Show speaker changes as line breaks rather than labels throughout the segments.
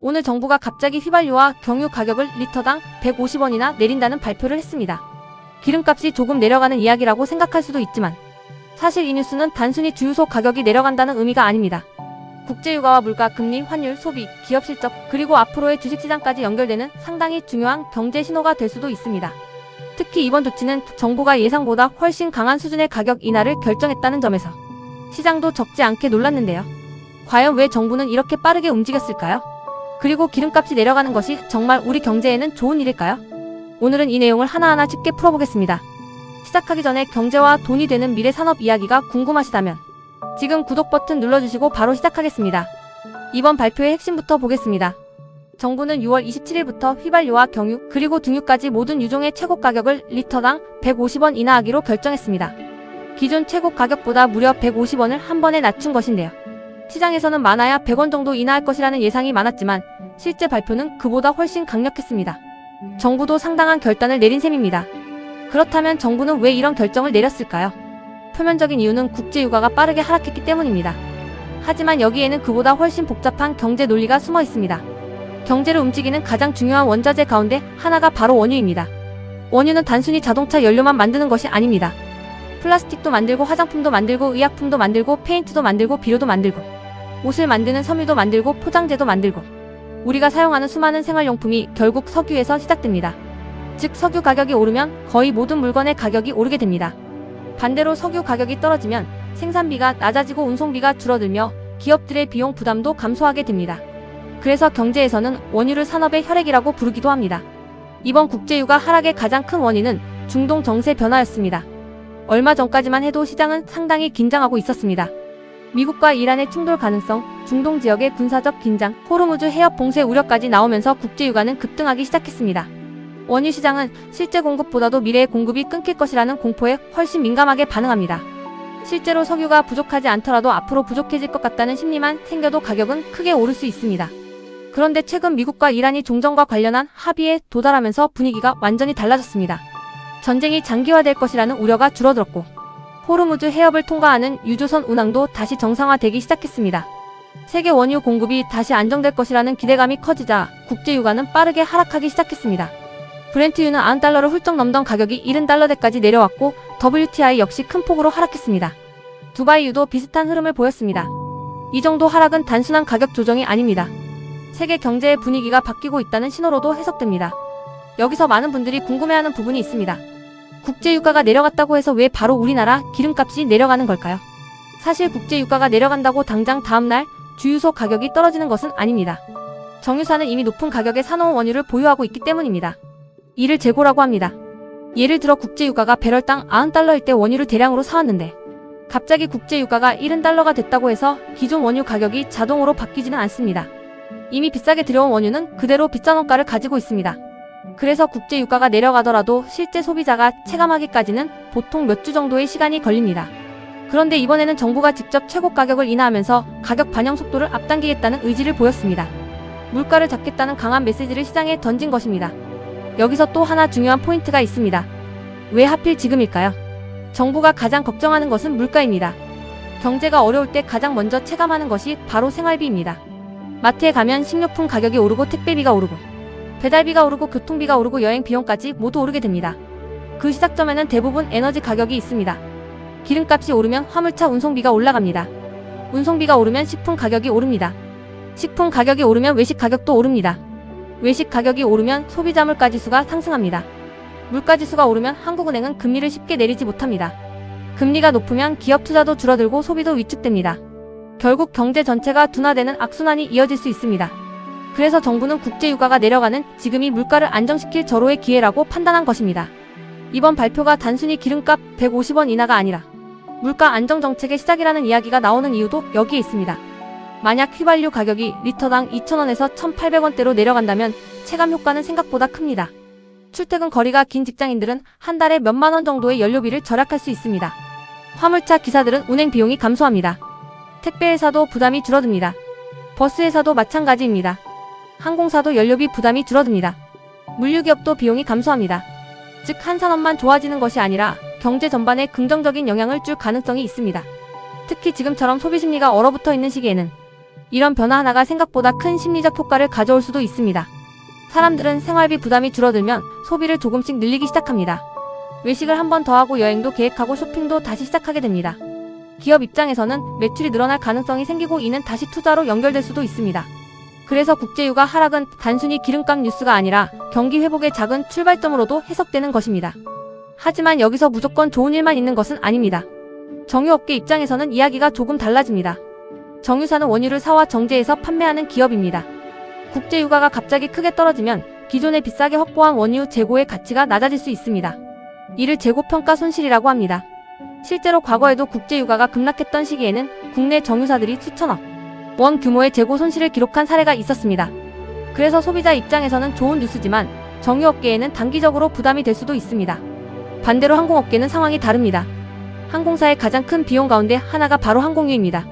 오늘 정부가 갑자기 휘발유와 경유 가격을 리터당 150원이나 내린다는 발표를 했습니다. 기름값이 조금 내려가는 이야기라고 생각할 수도 있지만 사실 이 뉴스는 단순히 주유소 가격이 내려간다는 의미가 아닙니다. 국제유가와 물가, 금리, 환율, 소비, 기업 실적, 그리고 앞으로의 주식시장까지 연결되는 상당히 중요한 경제 신호가 될 수도 있습니다. 특히 이번 조치는 정부가 예상보다 훨씬 강한 수준의 가격 인하를 결정했다는 점에서 시장도 적지 않게 놀랐는데요. 과연 왜 정부는 이렇게 빠르게 움직였을까요? 그리고 기름값이 내려가는 것이 정말 우리 경제에는 좋은 일일까요? 오늘은 이 내용을 하나하나 쉽게 풀어보겠습니다. 시작하기 전에 경제와 돈이 되는 미래 산업 이야기가 궁금하시다면 지금 구독 버튼 눌러주시고 바로 시작하겠습니다. 이번 발표의 핵심부터 보겠습니다. 정부는 6월 27일부터 휘발유와 경유, 그리고 등유까지 모든 유종의 최고 가격을 리터당 150원 인하하기로 결정했습니다. 기존 최고 가격보다 무려 150원을 한 번에 낮춘 것인데요. 시장에서는 많아야 100원 정도 인하할 것이라는 예상이 많았지만 실제 발표는 그보다 훨씬 강력했습니다. 정부도 상당한 결단을 내린 셈입니다. 그렇다면 정부는 왜 이런 결정을 내렸을까요? 표면적인 이유는 국제유가가 빠르게 하락했기 때문입니다. 하지만 여기에는 그보다 훨씬 복잡한 경제 논리가 숨어 있습니다. 경제를 움직이는 가장 중요한 원자재 가운데 하나가 바로 원유입니다. 원유는 단순히 자동차 연료만 만드는 것이 아닙니다. 플라스틱도 만들고 화장품도 만들고 의약품도 만들고 페인트도 만들고 비료도 만들고 옷을 만드는 섬유도 만들고 포장재도 만들고 우리가 사용하는 수많은 생활용품이 결국 석유에서 시작됩니다. 즉 석유 가격이 오르면 거의 모든 물건의 가격이 오르게 됩니다. 반대로 석유 가격이 떨어지면 생산비가 낮아지고 운송비가 줄어들며 기업들의 비용 부담도 감소하게 됩니다. 그래서 경제에서는 원유를 산업의 혈액이라고 부르기도 합니다. 이번 국제유가 하락의 가장 큰 원인은 중동 정세 변화였습니다. 얼마 전까지만 해도 시장은 상당히 긴장하고 있었습니다. 미국과 이란의 충돌 가능성, 중동 지역의 군사적 긴장, 호르무즈 해협 봉쇄 우려까지 나오면서 국제유가는 급등하기 시작했습니다. 원유 시장은 실제 공급보다도 미래의 공급이 끊길 것이라는 공포에 훨씬 민감하게 반응합니다. 실제로 석유가 부족하지 않더라도 앞으로 부족해질 것 같다는 심리만 생겨도 가격은 크게 오를 수 있습니다. 그런데 최근 미국과 이란이 종전과 관련한 합의에 도달하면서 분위기가 완전히 달라졌습니다. 전쟁이 장기화될 것이라는 우려가 줄어들었고 호르무즈 해협을 통과하는 유조선 운항도 다시 정상화되기 시작했습니다. 세계 원유 공급이 다시 안정될 것이라는 기대감이 커지자 국제유가는 빠르게 하락하기 시작했습니다. 브렌트유는 90달러를 훌쩍 넘던 가격이 70달러대까지 내려왔고 WTI 역시 큰 폭으로 하락했습니다. 두바이유도 비슷한 흐름을 보였습니다. 이 정도 하락은 단순한 가격 조정이 아닙니다. 세계 경제의 분위기가 바뀌고 있다는 신호로도 해석됩니다. 여기서 많은 분들이 궁금해하는 부분이 있습니다. 국제유가가 내려갔다고 해서 왜 바로 우리나라 기름값이 내려가는 걸까요? 사실 국제유가가 내려간다고 당장 다음날 주유소 가격이 떨어지는 것은 아닙니다. 정유사는 이미 높은 가격의 사놓은 원유를 보유하고 있기 때문입니다. 이를 재고라고 합니다. 예를 들어 국제유가가 배럴당 90달러일 때 원유를 대량으로 사왔는데 갑자기 국제유가가 70달러가 됐다고 해서 기존 원유 가격이 자동으로 바뀌지는 않습니다. 이미 비싸게 들여온 원유는 그대로 비싼 원가를 가지고 있습니다. 그래서 국제유가가 내려가더라도 실제 소비자가 체감하기까지는 보통 몇 주 정도의 시간이 걸립니다. 그런데 이번에는 정부가 직접 최고 가격을 인하하면서 가격 반영 속도를 앞당기겠다는 의지를 보였습니다. 물가를 잡겠다는 강한 메시지를 시장에 던진 것입니다. 여기서 또 하나 중요한 포인트가 있습니다. 왜 하필 지금일까요? 정부가 가장 걱정하는 것은 물가입니다. 경제가 어려울 때 가장 먼저 체감하는 것이 바로 생활비입니다. 마트에 가면 식료품 가격이 오르고 택배비가 오르고 배달비가 오르고 교통비가 오르고 여행 비용까지 모두 오르게 됩니다. 그 시작점에는 대부분 에너지 가격이 있습니다. 기름값이 오르면 화물차 운송비가 올라갑니다. 운송비가 오르면 식품 가격이 오릅니다. 식품 가격이 오르면 외식 가격도 오릅니다. 외식 가격이 오르면 소비자 물가지수가 상승합니다. 물가지수가 오르면 한국은행은 금리를 쉽게 내리지 못합니다. 금리가 높으면 기업 투자도 줄어들고 소비도 위축됩니다. 결국 경제 전체가 둔화되는 악순환이 이어질 수 있습니다. 그래서 정부는 국제유가가 내려가는 지금이 물가를 안정시킬 절호의 기회라고 판단한 것입니다. 이번 발표가 단순히 기름값 150원 인하가 아니라 물가 안정 정책의 시작이라는 이야기가 나오는 이유도 여기에 있습니다. 만약 휘발유 가격이 리터당 2,000원에서 1,800원대로 내려간다면 체감 효과는 생각보다 큽니다. 출퇴근 거리가 긴 직장인들은 한 달에 몇만 원 정도의 연료비를 절약할 수 있습니다. 화물차 기사들은 운행 비용이 감소합니다. 택배회사도 부담이 줄어듭니다. 버스회사도 마찬가지입니다. 항공사도 연료비 부담이 줄어듭니다. 물류기업도 비용이 감소합니다. 즉 한 산업만 좋아지는 것이 아니라 경제 전반에 긍정적인 영향을 줄 가능성이 있습니다. 특히 지금처럼 소비심리가 얼어붙어 있는 시기에는 이런 변화 하나가 생각보다 큰 심리적 효과를 가져올 수도 있습니다. 사람들은 생활비 부담이 줄어들면 소비를 조금씩 늘리기 시작합니다. 외식을 한 번 더 하고 여행도 계획하고 쇼핑도 다시 시작하게 됩니다. 기업 입장에서는 매출이 늘어날 가능성이 생기고 이는 다시 투자로 연결될 수도 있습니다. 그래서 국제유가 하락은 단순히 기름값 뉴스가 아니라 경기 회복의 작은 출발점으로도 해석되는 것입니다. 하지만 여기서 무조건 좋은 일만 있는 것은 아닙니다. 정유업계 입장에서는 이야기가 조금 달라집니다. 정유사는 원유를 사와 정제해서 판매하는 기업입니다. 국제유가가 갑자기 크게 떨어지면 기존에 비싸게 확보한 원유 재고의 가치가 낮아질 수 있습니다. 이를 재고평가 손실이라고 합니다. 실제로 과거에도 국제유가가 급락했던 시기에는 국내 정유사들이 수천억 원 규모의 재고 손실을 기록한 사례가 있었습니다. 그래서 소비자 입장에서는 좋은 뉴스지만 정유업계에는 단기적으로 부담이 될 수도 있습니다. 반대로 항공업계는 상황이 다릅니다. 항공사의 가장 큰 비용 가운데 하나가 바로 항공유입니다.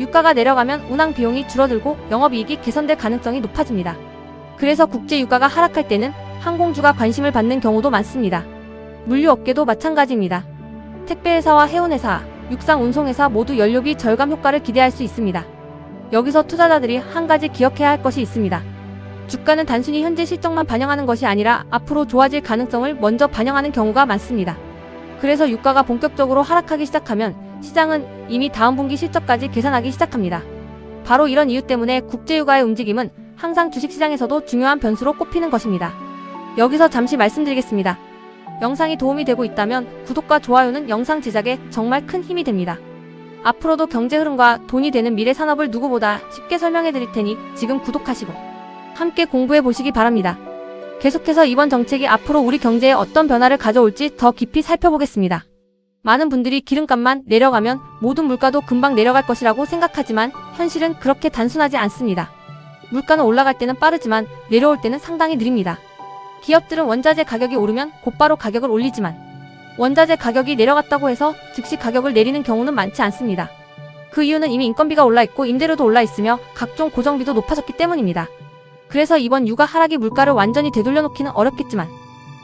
유가가 내려가면 운항 비용이 줄어들고 영업이익이 개선될 가능성이 높아집니다. 그래서 국제유가가 하락할 때는 항공주가 관심을 받는 경우도 많습니다. 물류업계도 마찬가지입니다. 택배회사와 해운회사, 육상운송회사 모두 연료비 절감 효과를 기대할 수 있습니다. 여기서 투자자들이 한 가지 기억해야 할 것이 있습니다. 주가는 단순히 현재 실적만 반영하는 것이 아니라 앞으로 좋아질 가능성을 먼저 반영하는 경우가 많습니다. 그래서 유가가 본격적으로 하락하기 시작하면 시장은 이미 다음 분기 실적까지 계산하기 시작합니다. 바로 이런 이유 때문에 국제유가의 움직임은 항상 주식시장에서도 중요한 변수로 꼽히는 것입니다. 여기서 잠시 말씀드리겠습니다. 영상이 도움이 되고 있다면 구독과 좋아요는 영상 제작에 정말 큰 힘이 됩니다. 앞으로도 경제 흐름과 돈이 되는 미래 산업을 누구보다 쉽게 설명해 드릴 테니 지금 구독하시고 함께 공부해 보시기 바랍니다. 계속해서 이번 정책이 앞으로 우리 경제에 어떤 변화를 가져올지 더 깊이 살펴보겠습니다. 많은 분들이 기름값만 내려가면 모든 물가도 금방 내려갈 것이라고 생각하지만 현실은 그렇게 단순하지 않습니다. 물가는 올라갈 때는 빠르지만 내려올 때는 상당히 느립니다. 기업들은 원자재 가격이 오르면 곧바로 가격을 올리지만 원자재 가격이 내려갔다고 해서 즉시 가격을 내리는 경우는 많지 않습니다. 그 이유는 이미 인건비가 올라있고 임대료도 올라있으며 각종 고정비도 높아졌기 때문입니다. 그래서 이번 유가 하락이 물가를 완전히 되돌려놓기는 어렵겠지만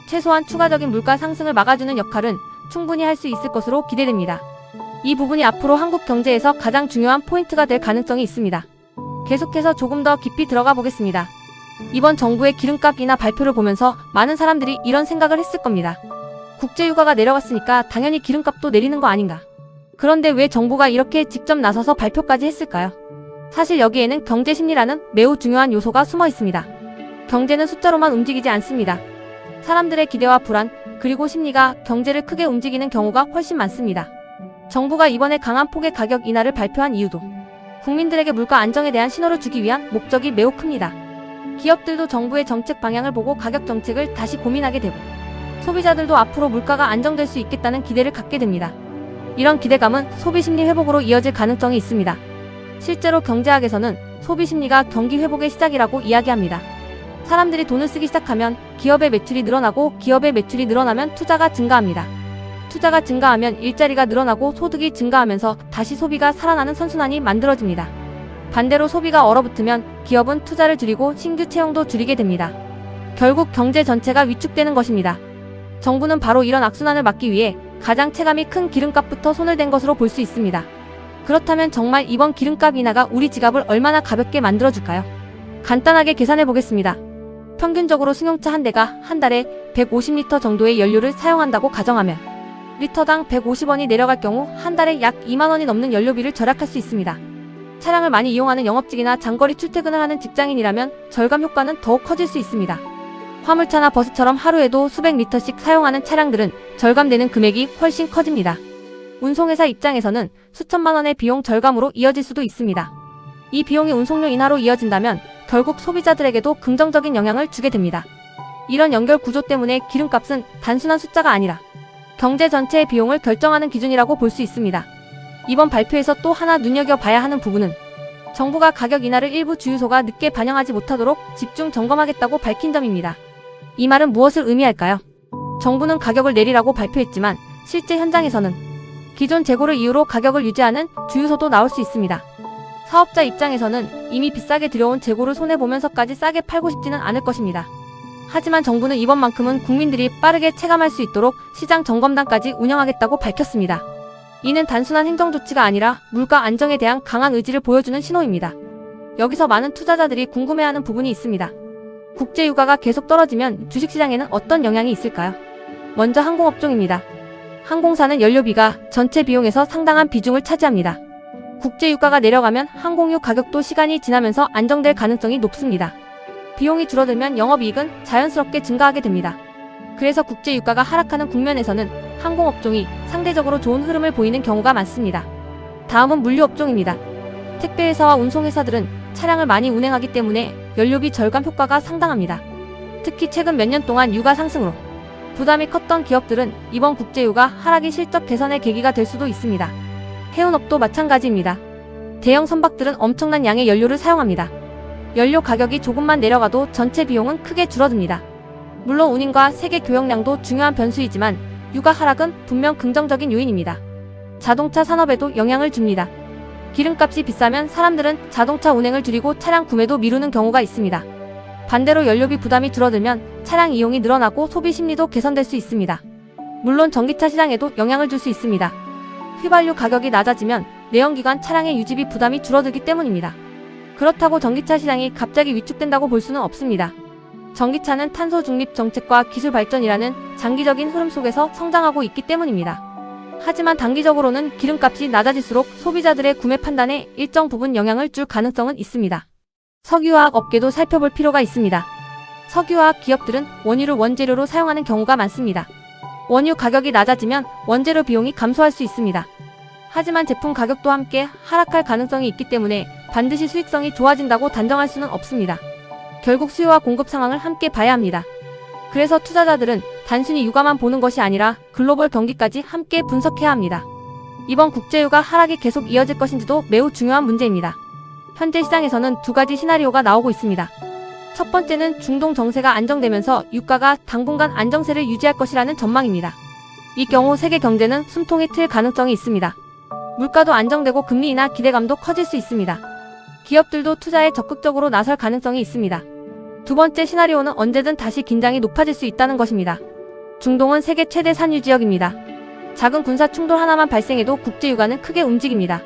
최소한 추가적인 물가 상승을 막아주는 역할은 충분히 할 수 있을 것으로 기대됩니다. 이 부분이 앞으로 한국 경제에서 가장 중요한 포인트가 될 가능성이 있습니다. 계속해서 조금 더 깊이 들어가 보겠습니다. 이번 정부의 기름값 인하 발표를 보면서 많은 사람들이 이런 생각을 했을 겁니다. 국제유가가 내려갔으니까 당연히 기름값도 내리는 거 아닌가. 그런데 왜 정부가 이렇게 직접 나서서 발표까지 했을까요? 사실 여기에는 경제심리라는 매우 중요한 요소가 숨어 있습니다. 경제는 숫자로만 움직이지 않습니다. 사람들의 기대와 불안, 그리고 심리가 경제를 크게 움직이는 경우가 훨씬 많습니다. 정부가 이번에 강한 폭의 가격 인하를 발표한 이유도 국민들에게 물가 안정에 대한 신호를 주기 위한 목적이 매우 큽니다. 기업들도 정부의 정책 방향을 보고 가격 정책을 다시 고민하게 되고 소비자들도 앞으로 물가가 안정될 수 있겠다는 기대를 갖게 됩니다. 이런 기대감은 소비심리 회복으로 이어질 가능성이 있습니다. 실제로 경제학에서는 소비심리가 경기 회복의 시작이라고 이야기합니다. 사람들이 돈을 쓰기 시작하면 기업의 매출이 늘어나고 기업의 매출이 늘어나면 투자가 증가합니다. 투자가 증가하면 일자리가 늘어나고 소득이 증가하면서 다시 소비가 살아나는 선순환이 만들어집니다. 반대로 소비가 얼어붙으면 기업은 투자를 줄이고 신규 채용도 줄이게 됩니다. 결국 경제 전체가 위축되는 것입니다. 정부는 바로 이런 악순환을 막기 위해 가장 체감이 큰 기름값부터 손을 댄 것으로 볼 수 있습니다. 그렇다면 정말 이번 기름값 인하가 우리 지갑을 얼마나 가볍게 만들어줄까요? 간단하게 계산해 보겠습니다. 평균적으로 승용차 한 대가 한 달에 150리터 정도의 연료를 사용한다고 가정하면 리터당 150원이 내려갈 경우 한 달에 약 2만원이 넘는 연료비를 절약할 수 있습니다. 차량을 많이 이용하는 영업직이나 장거리 출퇴근을 하는 직장인이라면 절감 효과는 더욱 커질 수 있습니다. 화물차나 버스처럼 하루에도 수백 리터씩 사용하는 차량들은 절감되는 금액이 훨씬 커집니다. 운송회사 입장에서는 수천만 원의 비용 절감으로 이어질 수도 있습니다. 이 비용이 운송료 인하로 이어진다면 결국 소비자들에게도 긍정적인 영향을 주게 됩니다. 이런 연결 구조 때문에 기름값은 단순한 숫자가 아니라 경제 전체의 비용을 결정하는 기준이라고 볼 수 있습니다. 이번 발표에서 또 하나 눈여겨봐야 하는 부분은 정부가 가격 인하를 일부 주유소가 늦게 반영하지 못하도록 집중 점검하겠다고 밝힌 점입니다. 이 말은 무엇을 의미할까요? 정부는 가격을 내리라고 발표했지만 실제 현장에서는 기존 재고를 이유로 가격을 유지하는 주유소도 나올 수 있습니다. 사업자 입장에서는 이미 비싸게 들여온 재고를 손해보면서까지 싸게 팔고 싶지는 않을 것입니다. 하지만 정부는 이번만큼은 국민들이 빠르게 체감할 수 있도록 시장 점검단까지 운영하겠다고 밝혔습니다. 이는 단순한 행정조치가 아니라 물가 안정에 대한 강한 의지를 보여주는 신호입니다. 여기서 많은 투자자들이 궁금해하는 부분이 있습니다. 국제유가가 계속 떨어지면 주식시장에는 어떤 영향이 있을까요? 먼저 항공업종입니다. 항공사는 연료비가 전체 비용에서 상당한 비중을 차지합니다. 국제유가가 내려가면 항공유 가격도 시간이 지나면서 안정될 가능성이 높습니다. 비용이 줄어들면 영업이익은 자연스럽게 증가하게 됩니다. 그래서 국제유가가 하락하는 국면에서는 항공업종이 상대적으로 좋은 흐름을 보이는 경우가 많습니다. 다음은 물류업종입니다. 택배회사와 운송회사들은 차량을 많이 운행하기 때문에 연료비 절감 효과가 상당합니다. 특히 최근 몇 년 동안 유가 상승으로 부담이 컸던 기업들은 이번 국제유가 하락이 실적 개선의 계기가 될 수도 있습니다. 해운업도 마찬가지입니다. 대형 선박들은 엄청난 양의 연료를 사용합니다. 연료 가격이 조금만 내려가도 전체 비용은 크게 줄어듭니다. 물론 운임과 세계 교역량도 중요한 변수이지만 유가 하락은 분명 긍정적인 요인입니다. 자동차 산업에도 영향을 줍니다. 기름값이 비싸면 사람들은 자동차 운행을 줄이고 차량 구매도 미루는 경우가 있습니다. 반대로 연료비 부담이 줄어들면 차량 이용이 늘어나고 소비 심리도 개선될 수 있습니다. 물론 전기차 시장에도 영향을 줄 수 있습니다. 휘발유 가격이 낮아지면 내연기관 차량의 유지비 부담이 줄어들기 때문입니다. 그렇다고 전기차 시장이 갑자기 위축된다고 볼 수는 없습니다. 전기차는 탄소 중립 정책과 기술 발전이라는 장기적인 흐름 속에서 성장하고 있기 때문입니다. 하지만 단기적으로는 기름값이 낮아질수록 소비자들의 구매 판단에 일정 부분 영향을 줄 가능성은 있습니다. 석유화학 업계도 살펴볼 필요가 있습니다. 석유화학 기업들은 원유를 원재료로 사용하는 경우가 많습니다. 원유 가격이 낮아지면 원재료 비용이 감소할 수 있습니다. 하지만 제품 가격도 함께 하락할 가능성이 있기 때문에 반드시 수익성이 좋아진다고 단정할 수는 없습니다. 결국 수요와 공급 상황을 함께 봐야 합니다. 그래서 투자자들은 단순히 유가만 보는 것이 아니라 글로벌 경기까지 함께 분석해야 합니다. 이번 국제유가 하락이 계속 이어질 것인지도 매우 중요한 문제입니다. 현재 시장에서는 두 가지 시나리오가 나오고 있습니다. 첫 번째는 중동 정세가 안정되면서 유가가 당분간 안정세를 유지할 것이라는 전망입니다. 이 경우 세계 경제는 숨통이 트일 가능성이 있습니다. 물가도 안정되고 금리 인하 기대감도 커질 수 있습니다. 기업들도 투자에 적극적으로 나설 가능성이 있습니다. 두 번째 시나리오는 언제든 다시 긴장이 높아질 수 있다는 것입니다. 중동은 세계 최대 산유 지역입니다. 작은 군사 충돌 하나만 발생해도 국제유가는 크게 움직입니다.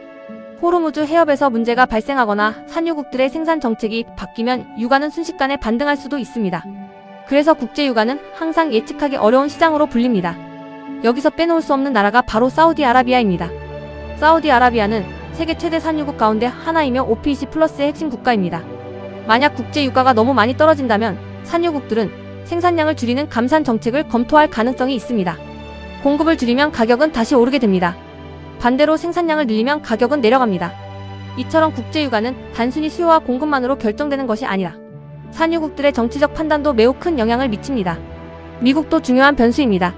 호르무즈 해협에서 문제가 발생하거나 산유국들의 생산 정책이 바뀌면 유가는 순식간에 반등할 수도 있습니다. 그래서 국제유가는 항상 예측하기 어려운 시장으로 불립니다. 여기서 빼놓을 수 없는 나라가 바로 사우디아라비아입니다. 사우디아라비아는 세계 최대 산유국 가운데 하나이며 OPEC 플러스의 핵심 국가입니다. 만약 국제유가가 너무 많이 떨어진다면 산유국들은 생산량을 줄이는 감산 정책을 검토할 가능성이 있습니다. 공급을 줄이면 가격은 다시 오르게 됩니다. 반대로 생산량을 늘리면 가격은 내려갑니다. 이처럼 국제유가는 단순히 수요와 공급만으로 결정되는 것이 아니라 산유국들의 정치적 판단도 매우 큰 영향을 미칩니다. 미국도 중요한 변수입니다.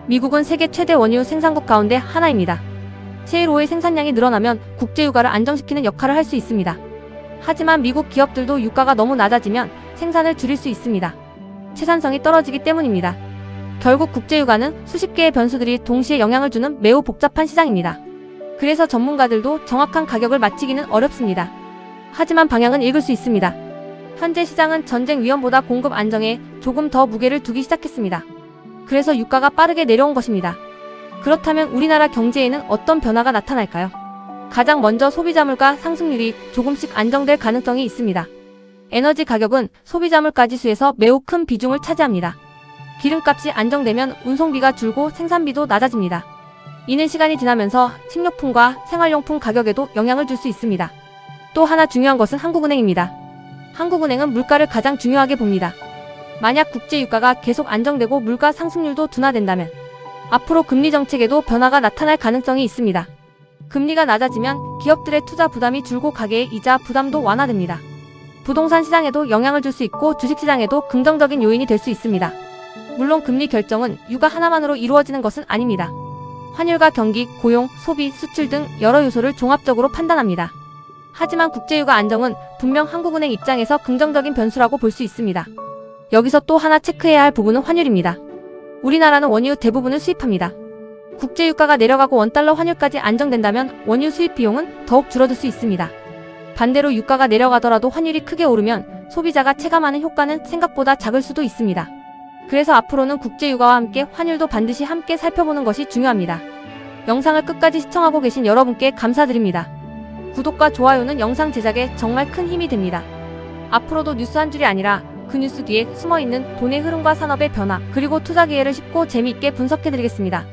미국은 세계 최대 원유 생산국 가운데 하나입니다. 셰일 오일 생산량이 늘어나면 국제유가를 안정시키는 역할을 할 수 있습니다. 하지만 미국 기업들도 유가가 너무 낮아지면 생산을 줄일 수 있습니다. 생산성이 떨어지기 때문입니다. 결국 국제유가는 수십 개의 변수들이 동시에 영향을 주는 매우 복잡한 시장입니다. 그래서 전문가들도 정확한 가격을 맞히기는 어렵습니다. 하지만 방향은 읽을 수 있습니다. 현재 시장은 전쟁 위험보다 공급 안정에 조금 더 무게를 두기 시작했습니다. 그래서 유가가 빠르게 내려온 것입니다. 그렇다면 우리나라 경제에는 어떤 변화가 나타날까요? 가장 먼저 소비자 물가 상승률이 조금씩 안정될 가능성이 있습니다. 에너지 가격은 소비자 물가 지수에서 매우 큰 비중을 차지합니다. 기름값이 안정되면 운송비가 줄고 생산비도 낮아집니다. 이는 시간이 지나면서 식료품과 생활용품 가격에도 영향을 줄 수 있습니다. 또 하나 중요한 것은 한국은행입니다. 한국은행은 물가를 가장 중요하게 봅니다. 만약 국제유가가 계속 안정되고 물가 상승률도 둔화된다면 앞으로 금리 정책에도 변화가 나타날 가능성이 있습니다. 금리가 낮아지면 기업들의 투자 부담이 줄고 가계의 이자 부담도 완화됩니다. 부동산 시장에도 영향을 줄 수 있고 주식시장에도 긍정적인 요인이 될 수 있습니다. 물론 금리 결정은 유가 하나만으로 이루어지는 것은 아닙니다. 환율과 경기, 고용, 소비, 수출 등 여러 요소를 종합적으로 판단합니다. 하지만 국제유가 안정은 분명 한국은행 입장에서 긍정적인 변수라고 볼 수 있습니다. 여기서 또 하나 체크해야 할 부분은 환율입니다. 우리나라는 원유 대부분을 수입합니다. 국제유가가 내려가고 원달러 환율까지 안정된다면 원유 수입 비용은 더욱 줄어들 수 있습니다. 반대로 유가가 내려가더라도 환율이 크게 오르면 소비자가 체감하는 효과는 생각보다 작을 수도 있습니다. 그래서 앞으로는 국제유가와 함께 환율도 반드시 함께 살펴보는 것이 중요합니다. 영상을 끝까지 시청하고 계신 여러분께 감사드립니다. 구독과 좋아요는 영상 제작에 정말 큰 힘이 됩니다. 앞으로도 뉴스 한 줄이 아니라 그 뉴스 뒤에 숨어있는 돈의 흐름과 산업의 변화, 그리고 투자 기회를 쉽고 재미있게 분석해드리겠습니다.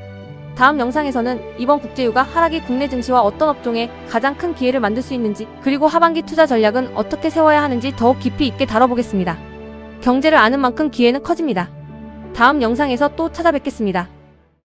다음 영상에서는 이번 국제유가 하락이 국내 증시와 어떤 업종에 가장 큰 기회를 만들 수 있는지, 그리고 하반기 투자 전략은 어떻게 세워야 하는지 더욱 깊이 있게 다뤄보겠습니다. 경제를 아는 만큼 기회는 커집니다. 다음 영상에서 또 찾아뵙겠습니다.